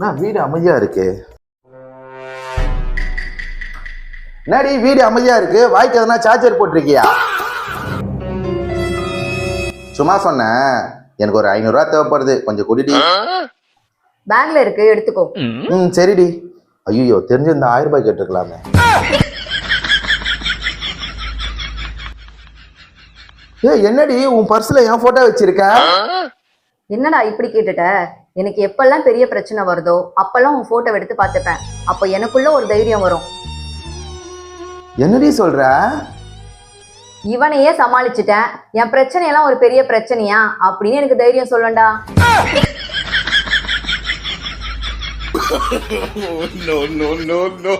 நான் வீடு அமைதியா இருக்கு. என்னடி வீடு அமைதியா இருக்கு? வாய்க்கு எதனா சார்ஜர் போட்டிருக்கியா? சும்மா சொன்னேன். எனக்கு ஒரு 500 ரூபா தேவைப்படுது, கொஞ்சம் குடிடி. பேங்க்ல இருக்கு, எடுத்துக்கோ. சரிடி. ஐயோ, தெரிஞ்சிருந்த 1000 ரூபாய் கேட்டிருக்கலாமே. என்னடி உன் பர்ஸ்ல என் போட்டோ வச்சிருக்க? என்னடா இப்படி கேட்டுட்ட? எனக்கு எப்பெல்லாம் பெரிய பிரச்சனை வருதோ அப்பெல்லாம் உன் போட்டோ எடுத்து பார்த்துப்பேன். அப்போ எனக்குள்ள ஒரு தைரியம் வரும். என்னடி சொல்ற? இவனையே சமாளிச்சுட்டேன், என் பிரச்சனையெல்லாம் ஒரு பெரிய பிரச்சனையா அப்படின்னு எனக்கு தைரியம் சொல்லண்டா. no.